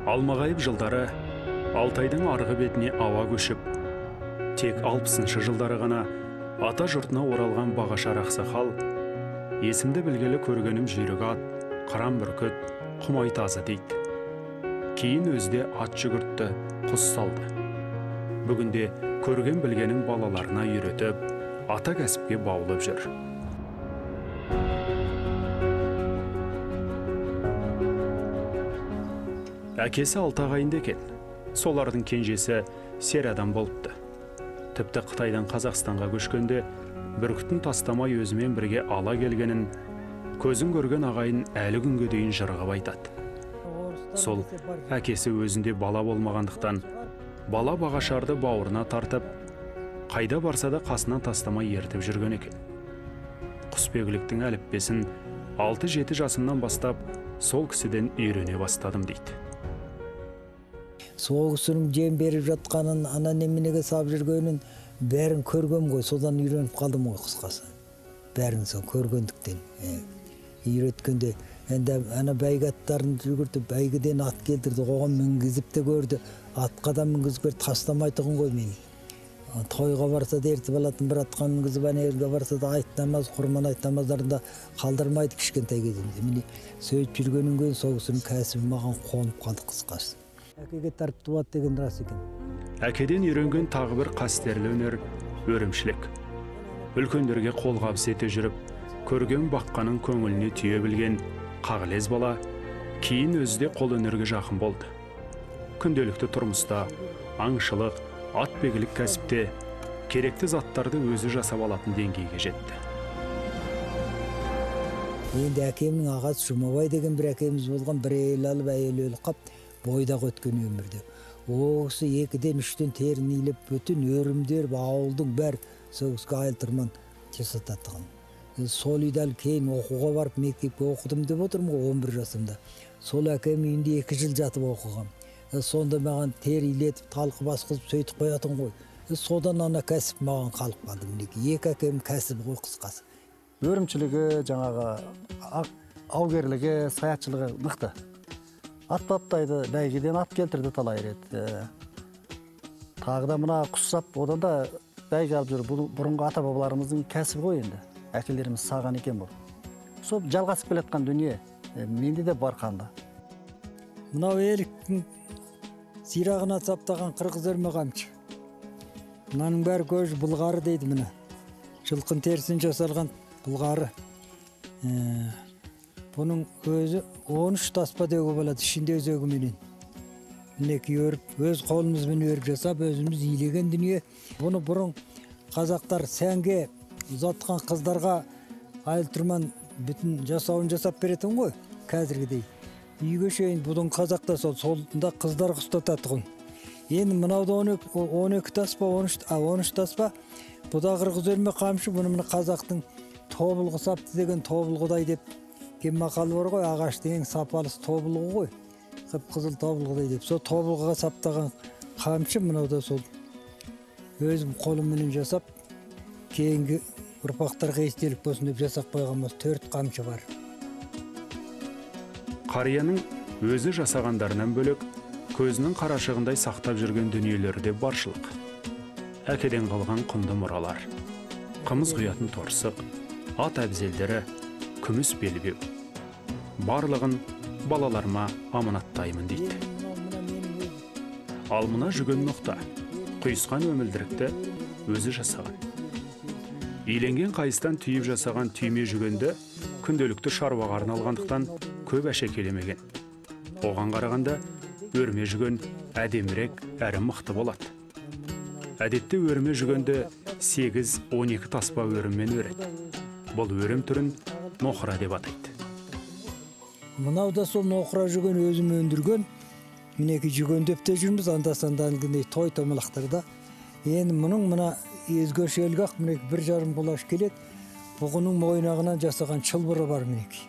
Алмағайып жылдары Алтайдың арғы бетіне ауа көшіп, тек 60-шы жылдары ғана ата жұртына оралған Бағашар ақсақал, есімді білгелі көргенім жүйрік ат, қыран бүркіт, құмай тазы дейді. Кейін өзде ат жүгіртті, құс салды. Бүгінде көрген білгенін балаларына үйретіп, ата кәсіпке баулып жүр. Әкесі 6 ағайынды екен. Солардың кенжесі сер адам болыпты. Тіпті Қытайдан Қазақстанға көшкенде бүркітін тастамай өзімен бірге ала келгенін көзін көрген ағайын әлі күнге дейін жырғып айтады. Сол әкесі өзінде бала болмағандықтан бала Бағашарды бауырына тартып, қайда барса да қасынан тастамай ертіп жүрген екен. Құсбегіліктің әліппесін 6-7 жасымнан бастап сол кісіден үйрене бастадым дейді. Соғысының жем беріп жатқанын, ана неменеге сап жүргенін бәрін көргем ғой, содан үйреніп қалдым ғой қысқасы. Бәрін сол көргендіктен. Үйреткенде, енді ана бәйгі аттарын жүгіртіп, бәйгіден ат келтірді, оған мінгізіп те көрді. Атқа да мінгізіп көрді, тастамайтығын ғой мені. Тойға барса да ертіп алатын, бір атқа мінгізіп, әнерге барса да айт намаз, құрман айт намаздарында қалдырмайды кішкентай кезімде. Мені сөйтіп жүргеннен кейін соғысының кәсібі маған қонып қалды қысқасы. Әкеге тартып туады деген рас екен. Әкеден үйренген тағы бір қастерлі өнер өрімшілік. Үлкендерге қолғабыс ете жүріп, көрген баққаның көңіліне түйе білген қағылез бала кейін өзі де қол өнерге жақын болды. Күнделікті тұрмыста, аңшылық, атбегілік кәсіпте керекті заттарды өзі жасап алатын деңгейге жетті. Енді әкемнің ағасы Жұмабай деген бір әкеміз болған, бір әйел алып әйел өліп қап, бойдағы өткен өмірде. Оғысы 2-3 терін илеп, бүтін өрімдер, ауылдың бәр соғысқа айылтырман жасататығын. Сол үйдәл кейін оқуға барып, мектепке оқыдым деп отырмын ғой 11 жасымда. Сол әкем үйінде 2 жыл жатып оқығам. Сонда маған тер илетіп, талқы басқызып, сөйтіп қоятын ғой. Содан ана кәсіп маған қалып қалды. Екі әкем кәсіп ғой қысқасы. Өрімшілігі, жаңағы аугерлігі, саятшылығы мықты. Ат баптайды, бәйгеден ат келтірді талай рет. Тағы да мына құс сап, одан да бәйге алып жүр. Бұл бұрынғы ата бабаларымыздың кәсібі ғой енді. Әкелеріміз саған екен бұл. Сол жалғасып келатқан дүние, менде де бар қанда. Мынау еліктің сирағына саптаған қырғыз өрме қамшы. Мынаның бәрі көз бұлғары дейді мына. Жылқын терісін жасалған бұлғары. Бұның өзі 13 таспа деуге болады, ішінде өзегіменен. Мінекі өріп, өз қолымызбен өріп жасап, өзіміз илеген дүние. Бұны бұрын қазақтар сәнге ұзатқан қыздарға айыл-тұрман бүтін жасауын жасап беретін ғой, қазіргідей. Үйге шейін бұдың қазақта солында қыздар ұстататығын. Енді мынауда 12 таспа, 13 таспа, бұда қырғыз өрме қамшы, бұны қазақтың тобылғы сапты деген тобылғыдай деп кем мақалы бар ғой, ағаш деген сапалысы тобылғы ғой. Қып-қызыл тобылғыдай деп. Сол тобылғыға саптаған қамшы мынауда сол өзім қолыммен жасап, кейінгі ұрпақтарға естелік болсын деп жасап қойғанбыз 4 қамшы бар. Қарияның өзі жасағандарынан бөлек, көзінің қарашығындай сақтап жүрген дүниелері де баршылық. Әкеден қалған құнды мұралар. Қымыз құятын торсық, ат әбзелдері, күміс белбеу. Барлығын балаларыма аманаттаймын дейді. Ал мына жүген ноқта, құйысқан өмілдірікті өзі жасаған. Иленген қайыстан түйіп жасаған түйме жүгенді күнделікті шаруаға арналғандықтан көп әшекелемеген. Оған қарағанда өрме жүген әдемірек әрі мықты болады. Әдетте өрме жүгенді 8-12 таспа өріммен өреді. Бұл өрім түрін ноқыра деп атайды. Мынау да сол ноқыра жүген өзім өндірген. Мінекі жүген деп те жүрміз, анда-санда той томалақтарда. Енді мұның мына өзгешелгақ мінекі 1,5 құлаш келеді. Бұғының мойнағынан жасаған чылбыры бар мінекі.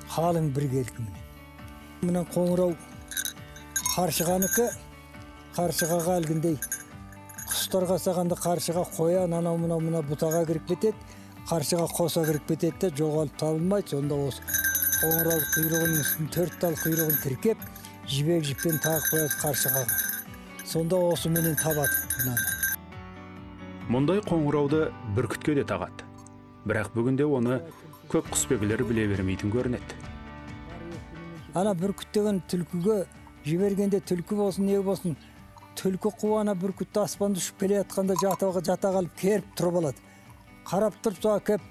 Қалың бір келкі міне. Мына қоңырау қаршығаныкі, қаршығаға әлгіндей. Құстарға сағанда қаршыға қоян, анау мына бұтаға кіріп кетеді. Қаршыға қоса кіріп кетеді де жоғалып табылмайды. Сонда осы қоңырау құйрығының үстін 4 тал құйрығын тіркеп, жібек жіппен тағып қояды қаршыға. Сонда осы менен табады мынаны. Мұндай қоңырауды бүркітке де тағады. Бірақ бүгінде оны көп құсбегілер біле бермейтін көрінеді. Ана бүркіт деген түлкіге жібергенде түлкі болсын, не болсын, түлкі қуана бүркітті аспанды ұшып келе жатқанда жата қалып керіп тұрып алады. Қарап тұрып соға кеп,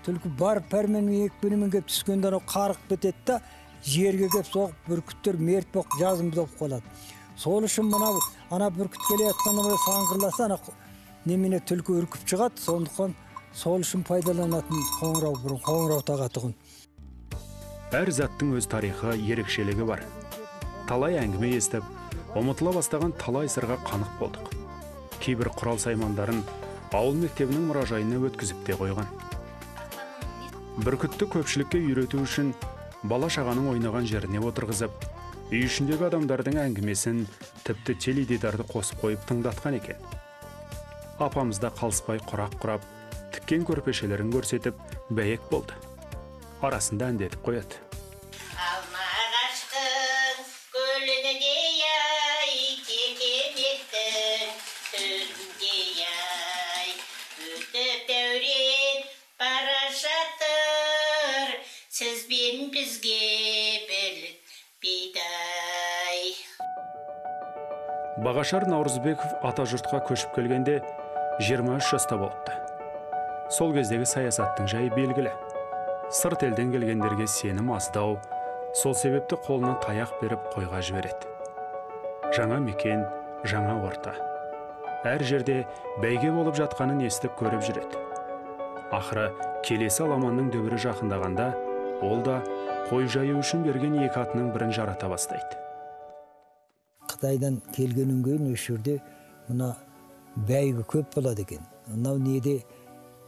түлкі бар пәрменмен екпенімен кеп түскенде қарық бітеді да, жерге кеп соғып бүркіттер мерт болып жазымды болып қалады. Сол үшін ана бүркіт келе жатқанда саңғырласа, ана немене түлкі үркіп шығады, сондықтан сол үшін пайдаланатын қоңырау тағатығын. Әр заттың өз тарихы, ерекшелігі бар. Талай әңгіме естіп, ұмытыла бастаған талай сырға қанық болдық. Кейбір құрал саймандарын ауыл мектебінің мұражайына өткізіп те қойған. Бүркітті көпшілікке үйрету үшін бала шағаның ойнаған жеріне отырғызып, үй ішіндегі адамдардың әңгімесін, тіпті теледидарды қосып қойып тыңдатқан екен. Апамыз да қалыспай құрақ құрап, тіккен көрпешелерін көрсетіп, бәйек болды. Арасында әндетіп қояды. Алма ағаштың көлініне-ай, текемектің түбінде-ай, өтіп дәурен бара жатыр, сіз бен бізге білік бидай. Бағашар Наурызбеков атажұртқа көшіп келгенде 23 жаста болыпты. Сол кездегі саясаттың жайы белгілі. Сырт елден келгендерге сенім аздау, сол себепті қолына таяқ беріп қойға жібереді. Жаңа мекен, жаңа орта. Әр жерде бәйге болып жатқанын естіп көріп жүреді. Ақыры келесі аламанның дүбірі жақындағанда, ол да қой жаю үшін берген екі атының бірін жарата бастайды. Қытайдан келгеннен кейін осы жерде мына бәйгі көп болады екен. Мынау неде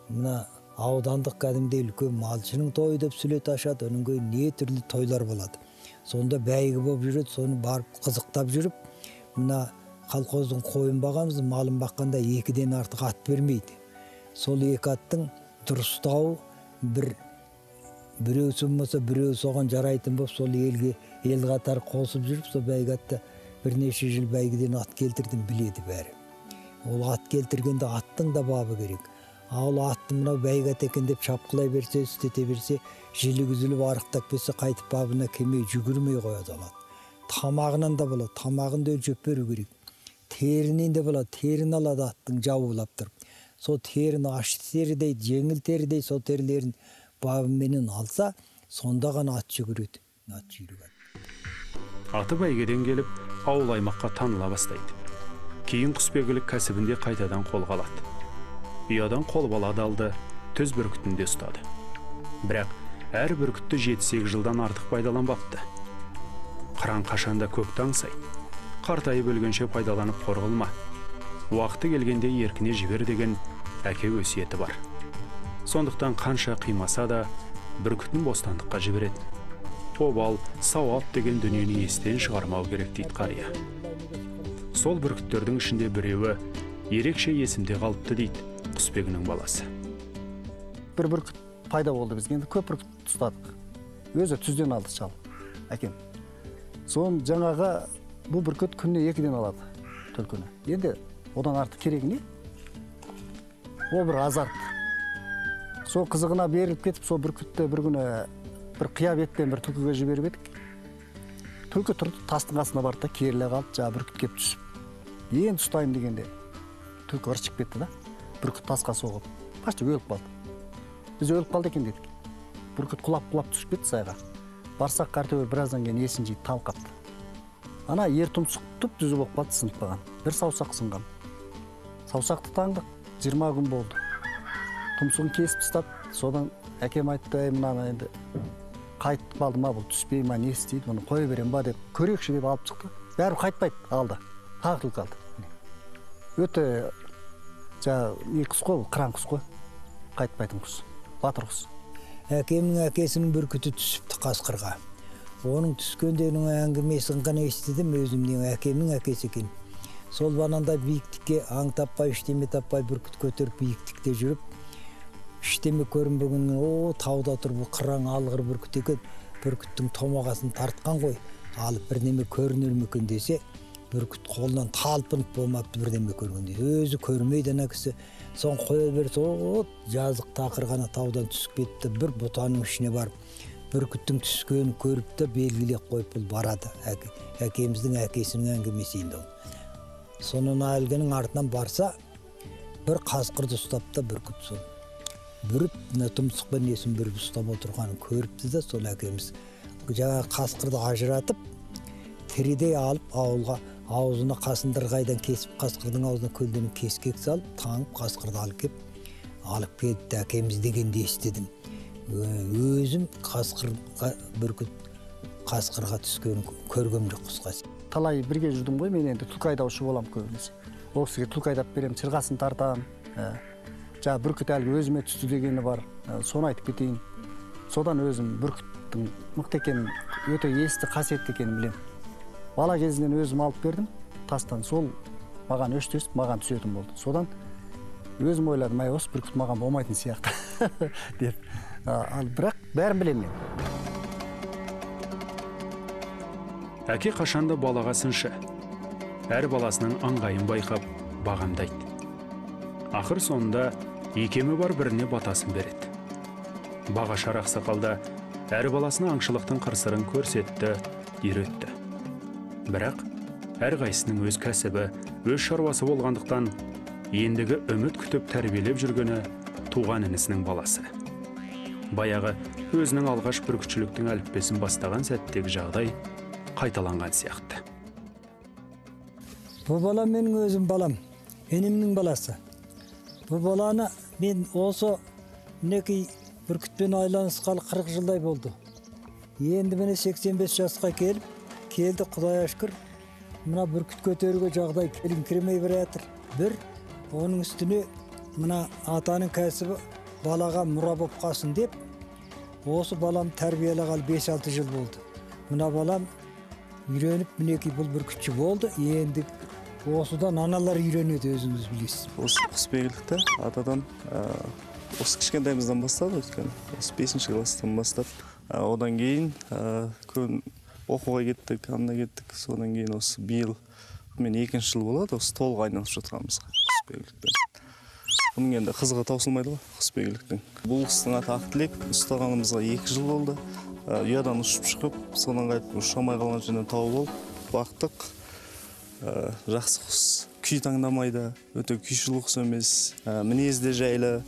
мына аудандық кәдімгідей үлкен малшының тойы деп сүлет ашады, оның кейін не түрлі тойлар болады. Сонда бәйгі болып жүреді, соны барып қызықтап жүріп, мына колхоздың қойын бағамыз, малын баққанда 2-ден артық ат бермейді. Сол 2 аттың дұрыстауы біреусі болмаса біреу соған жарайтын болып, сол ел қатар қосып жүріп, сол бәйгі атты бірнеше жыл бәйгіден ат келтірдім біледі бәрі. Ол ат келтіргенде аттың да бабы керек. Ал атты мынау бәйгі ат екен деп шапқылай берсе, істете берсе, жілік үзіліп арықтап берсе, қайтып бабына келмей жүгірмей қояды алады. Тамағынан да болады, тамағында өлшеп беру керек. Терінен де болады, терін алады аттың жауылап тұрып. Сол терін аш терідей, жеңіл терідей, сол терілерін бабыменен алса, сонда ғана ат жүгіреді. Аты бәйгеден келіп, ауыл аймаққа таныла бастайды. Кейін құсбегілік кәсібінде қайтадан қолға алады. Ұядан қолбалады алды, түз бүркітінде ұстады. Бірақ әр бүркітті 7-8 жылдан артық пайдаланбапты. Қыран қашанда көкті аңсайды. Қартайып өлгенше пайдаланып қор қылма. Уақыты келгенде еркіне жібер деген әке өсиеті бар. Сондықтан қанша қимаса да бүркітін бостандыққа жібереді. Обал, сауап деген дүниені естен шығармау керек дейді қария. Сол бүркіттердің ішінде біреуі ерекше есімде қалыпты дейді құсбегінің баласы. Бір бүркіт пайда болды бізге, енді көп бүркіт ұстадық. Өзі түзден алды шал, әкем. Сон жаңаға бұл бүркіт күніне 2-ден алады түлкіні. Енді одан артық керек не? Ол бір азарт. Сол қызығына беріліп кетіп, сол бүркітті бір күні бір қия беттен бір түлкіге жіберіп едік. Түлкі тұрды, тастың қасына барды да керіле қалды, жаңа бүркіт кеп түсіп. Енді ұстайым дегенде түлкі ыршып кетті да, бүркіт тасқа соғып, почти өліп қалды. Біз өліп қалды екен дедік. Бүркіт құлап түсіп кетті сайға. Барсақ картөбе біраздан кейін есін жиып талқапты. Ана ер тұмсық түп-түзу болып қалды, сынып қалған. Бір саусақ сынған. Саусақты таңдық, 20 күн болды. Тұмсығын кесіп тастады. Содан әкем айтты, мынаны енді қайтып қалды ма, бұл түспей ма, не істейді, оны қоя берем ба деп, көрекші деп алып шықты. Бәрі қайтпайды, алды. Тағы түлкі алды. Өте құс қой, қыран құс қой. Қайтпайтын құс, батыр құс. Әкемнің әкесінің бүркіті түсіпті Қасқырға. Оның түскендерінің әңгімесін ғана естідім, өзімнің әкемнің әкесі екен. Сол бананда биіктікке аң таппай, іштеме таппай бүркіт көтеріп биіктікте жүріп, іштеме көрінбеген, тауда тұр, бұл қыран алғыр бүркіт екен, бүркіттің томағасын тартқан ғой. алып бірдеме көрінер ме екен десе, бүркіт қолынан талпынып болмапты бірдеме көргенде. Өзі көрмейді ана кісі. Соң қоя берсе, жазық тақыр ғана таудан түсіп кетті. Bir бұтаның ішіне барып, бүркіттің түскенін көріп те белгілеп қойып бұл барады. Әкеміздің әкесінің әңгімесі енді ол. Сонын әлгінің артынан барса, бір қасқырды ұстап та бүркіт сол. Бүріп, тұмсықпен несін бүріп ұстап отырғанын көріпті де сол әкеміз. Жаңа қасқырды ажыратып, тірідей алып ауылға, аузына қасындырғайдан кесіп, қасқырдың аузына көлденің кескек салып, таңып қасқырды алып кетті әкеміз дегенде естідім. Өзім бүркіт қасқырға түскенін көргем жоқ қысқасы. Талай бірге жүрдім ғой, мен енді түлкі айдаушы болам көбінесе. Ол кісіге түлкі айдап берем, шырғасын тартам. Жаңа бүркіт әлгі өзіме түсті дегені бар, соны айтып кетейін. Содан өзім бүркіттің мықты екенін, өте есті қасиетті екенін білем. Бала кезінен өзім алып бердім, тастан сол маған өштесіп, маған түсетін болды. Содан өзім ойладым, осы бүркіт маған болмайтын сияқты деп. Бірақ бәрін білем мен. Әке қашанда балаға сыншы. Әр баласының аңғайын байқап, бағамдайды. Ақыр соңында екемі бар біріне батасын береді. Бағашар ақсақалда әр баласына аңшылықтың қыр-сырын көрсетті, үйретті. Бірақ әр қайсының өз кәсібі, өз шаруасы болғандықтан, ендігі үміт күтіп тәрбиелеп жүргені туған інісінің баласы. Баяғы өзінің алғаш бүркітшіліктің әліппесін бастаған сәттегі жағдай қайталанған сияқты. Бұл бала менің өзім балам, енемнің баласы. Бұл баланы мен осы мінекей бүркітпен айланысқалы 40 жылдай болды. Енді міне 85 жасқа келді, Құдай шүкір. Мына бүркіт көтеруге жағдай келіңкіремей бір жатыр. Бір, оның үстіне мына атаның кәсібі балаға мұра болып қалсын деп, осы балам тәрбиелегелі 5-6 жыл болды. Мына балам үйреніп, мінекей бұл бүркітші болды. Енді осыдан аналар үйренеді, өзіңіз білесіз. Осы құсбегілікті атадан осы кішкентайымыздан бастады, осы 5-ші класстан бастап. Одан кейін оқуға кеттік, анда кеттік. Содан кейін осы биыл мен 2-ші жыл болады, осы толық айналып жатқанымызға құсбегілікпен. Бұның енді қызығы таусылмайды ғой құсбегіліктің. Бұл қыстың аты Ақтілек, ұстағанымызға 2 жыл болды. Ұядан ұшып шығып, содан қайтып ұшамай қалған жерден тауып алып, бақтық. Жақсы құс, күй таңдамайды, өте күйшіл құс емес, мінезде жайлы,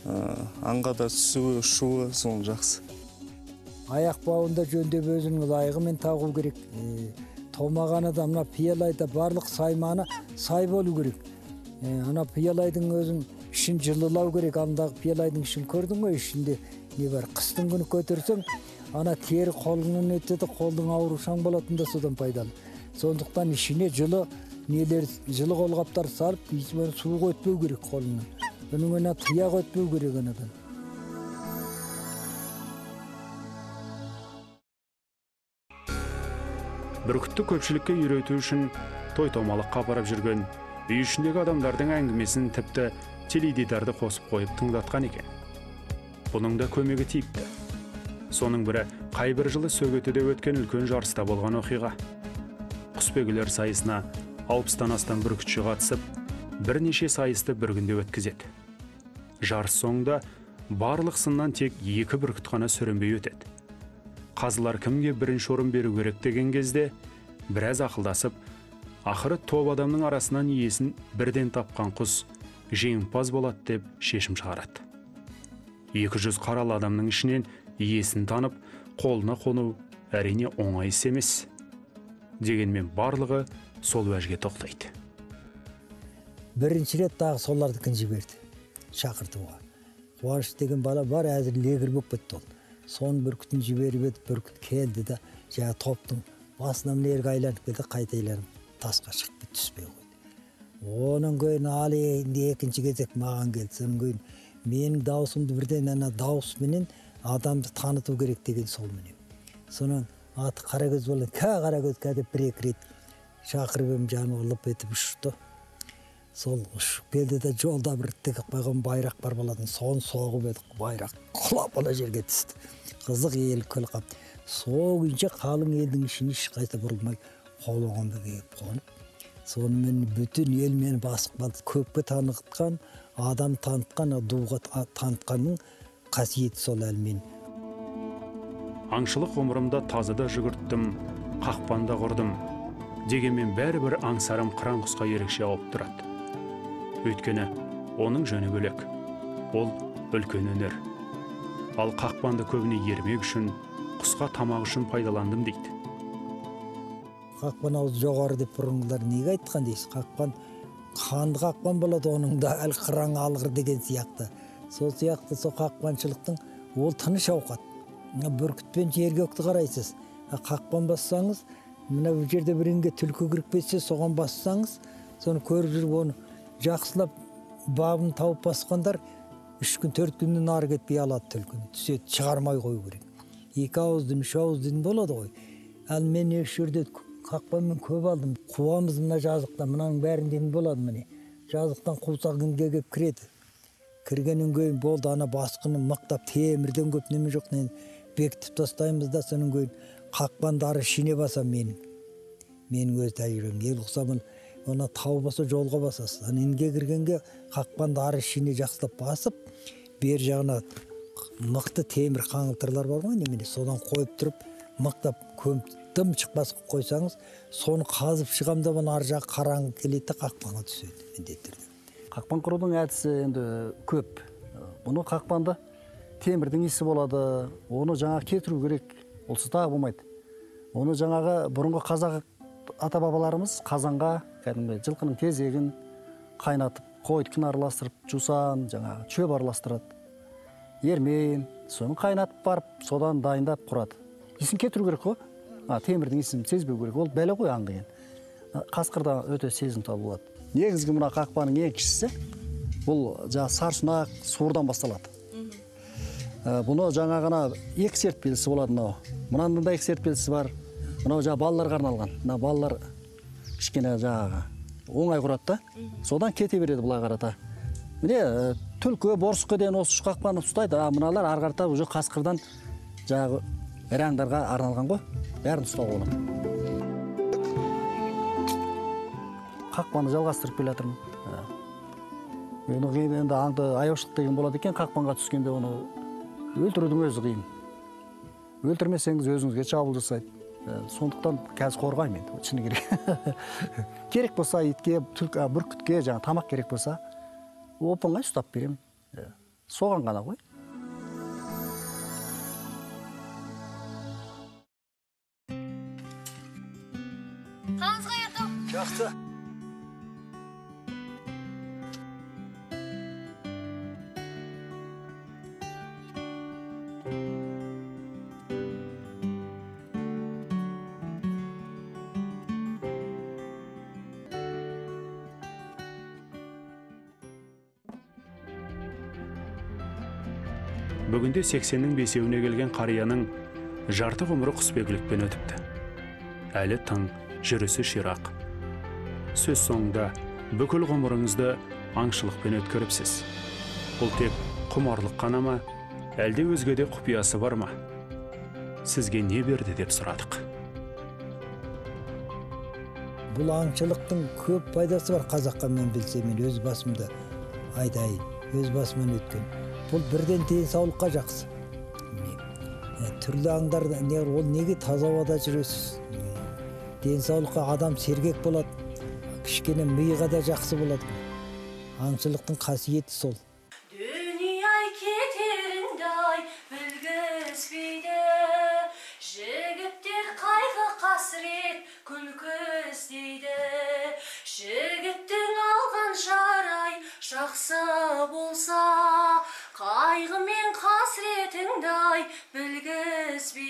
аңға да түсуі, ұшуы, соның жақсы. Аяқ бауында жөндеп өзінің лайығымен тағу керек. Томаған адамна пиялайда барлық сайманы сай болу керек. Ана пиялайдың өзін ішін жылылау керек. Андағы пиялайдың ішін көрдің ғой, ішінде не бар? Қыстың күні көтерсең, ана тері қолыңнан өтеді, қолдың аурушаң болатын да содан пайдалы. Сондықтан ішіне жылы қолғаптар сарып, суық өтпеу керек қолыңнан. Бұның ана тұяқ өтпеу керек анадан. Бүркітті көпшілікке үйрету үшін той-томалаққа апарып жүрген, үй ішіндегі адамдардың әңгімесін тіпті теледидарды қосып қойып тыңдатқан екен. Бұның да көмегі тиіпті. Соның бірі қай бір жылы Сөгетіде өткен үлкен жарыста болған оқиға. Құсбегілер сайысына 60-тан астам бүркітші қатысып, бірнеше сайысты бір күнде өткізеді. Жарыс соңында барлық сыннан тек 2 бүркіт қана сүрінбей өтеді. Қазылар кімге бірінші орын беру керек деген кезде біраз ақылдасып, ақыры топ адамның арасынан иесін бірден тапқан құс жеңімпаз болады деп шешім шығарады. 200 қаралы адамның ішінен иесін танып, қолына қону әрине оңай іс емес. Дегенмен барлығы сол уәжге тоқтайды. Бірінші рет тағы солардікін жіберді, шақыртуға. Қуаныш деген бала бар, әзір легір болып кетті ол. Соның бүркітін жіберіп еді, бүркіт келді да, жаңа топтың басынан лерге айланып келді, қайтайланып тасқа шығып түспей қойды. Оның көйін алы екінші кезек маған келді. Соның көйін менің даусымды бірден ана даусыменен адамды таныту керек деген сол менен. Соның аты Қарагөз болған, Қарагөз деп 1-2 рет шақырып ем, жаны ұлып етіп ұшты. Сол ұшып келді де жолда бір тігіп қойған байрақ бар болатын, соны соғып едік, байрақ құлап ала жерге түсті. Қызық ел күл қап. сол күйінше қалың елдің ішіне ешқайсы бұрылмай қолағанды келіп қонып, сонымен бүтін ел мені басып қалды. Көпке танытқан, адам танытқан, дуға танытқанның қасиеті сол әлмен. Аңшылық ғұмырымда тазыда жүгірттім, қақпанда құрдым. Дегенмен бәрібір аңсарым қыран құсқа ерекше алып тұрады. Өйткені оның жөні бөлек. Ол үлкен өнер. Ал қақпанды көбіне ермек үшін, құсқа тамақ үшін пайдаландым дейді. Қақпан ауыз жоғары деп бұрынғылар неге айтқан дейсіз? Қақпан қанды қақпан болады, оның да әл қыран алғыр деген сияқты. Сол сияқты сол қақпаншылықтың ол тыныш ауқат. Бүркітпен жергөкті қарайсыз. Қақпан бассаңыз, мына бұл жерде бірінге түлкі кіріп кетсе, соған бассаңыз, соны көріп жүріп оны жақсылап бабын тауып басқандар 3 күн 4 күннен ары кетпей алады түлкіні. Түседі, шығармай қою керек. 2 ауыздың, 3 ауыздың болады ғой. Ал мен еш жерде қақпанмен көп алдым. Қуамыз мына жазықта, мынаның бәрінден болады міне. Жазықтан қусақ күнге кеп кіреді. Кіргеннен кейін болды, ана басқыны мықтап темірден көп неме жоқ, бекітіп тастаймыз да, соның кейін қақпандары шине басам менің өз тәжірибем. Ел ұқсамын, оны тау баса жолға басасыз. Инге кіргенге қақпандары шине жақсылап басып, бер жағына мықты темір қаңылтырлар бар ғой, немене, содан қойып тұрып, мықтап көмтім шықпас қойсаңыз, соны қазып шығамда бұны ар жағы қараңғы келеді, қақпанға түседі міндеттерде. Қақпан құрудың әдісі енді көп. Бұны қақпанды темірдің исі болады, оны жаңа кетіру керек, олсыз тағы болмайды. Оны жаңағы бұрынғы қазақ ата-бабаларымыз қазанға кәдімгі жылқының тезегін қайнатып, қойдыкін араластырып, жусан, жаңағы шөп араластырады. Ермен, соны қайнатып барып, содан дайындап құрады. Исін кетіру керек қой. Темірдің исін сезбеу керек. Ол бәле ғой аң деген. Қасқырда өте сезімтал болады. Негізгі мына қақпаның ең кішісі, бұл жаңа сарсұнақ, суырдан басталады. Бұны жаңа ғана 2 серіппелісі болады мынау. Мынаның да 2 серіппелісі бар. Мынау жаңа балаларға арналған. Мына балалар кішкене жаңағы оңай құрады да. Содан кете береді бұлай қарата. Міне түлкі, борсыққа дейін осы қақпаны ұстайды. Мыналар ары қарата уже қасқырдан жаңағы іраңдарға арналған ғой. Бәрін ұстауға болады. Қақпаны жалғастырып келе жатырмын. Енді аңды аяушылық деген болады екен, қақпанға түскенде оны өлтірудің өзі қиын. Өлтірмесеңіз өзіңізге шабуыл жасайды. Сондықтан қазір қорғаймын енді, шыны керек. Керек болса итке, бүркітке жаңа тамақ керек болса, оп-оңай ұстап беремін. Соған ғана ғой. Қаңызға ерту. Жақсы. Бүгінде 80-нің 5-еуіне келген қарияның жарты ғұмыры құсбегілікпен өтіпті. Әлі тың, жүрісі ширақ. Сөз соңында бүкіл ғұмырыңызды аңшылықпен өткеріпсіз. Бұл тек құмарлық қана ма, әлде өзгеде құпиясы бар ма? Сізге не берді деп сұрадық. Бұл аңшылықтың көп пайдасы бар. Қазаққа мен білсем, мен өз басымда айтайын, өз басымнан өткен. Бұл бірден денсаулыққа жақсы. Түрлі аңдарда ол неге таза ауада жүресіз. Денсаулыққа адам сергек болады, кішкене миға да жақсы болады. Аңшылықтың қасиеті сол. Дүнияй кетеріңдай білгізбейді, жігіттер қайғы қасірет күлкі іздейді. Жігіттің алған жарай жақсы болса, қайғы мен қасіретіңдай білгізбейді.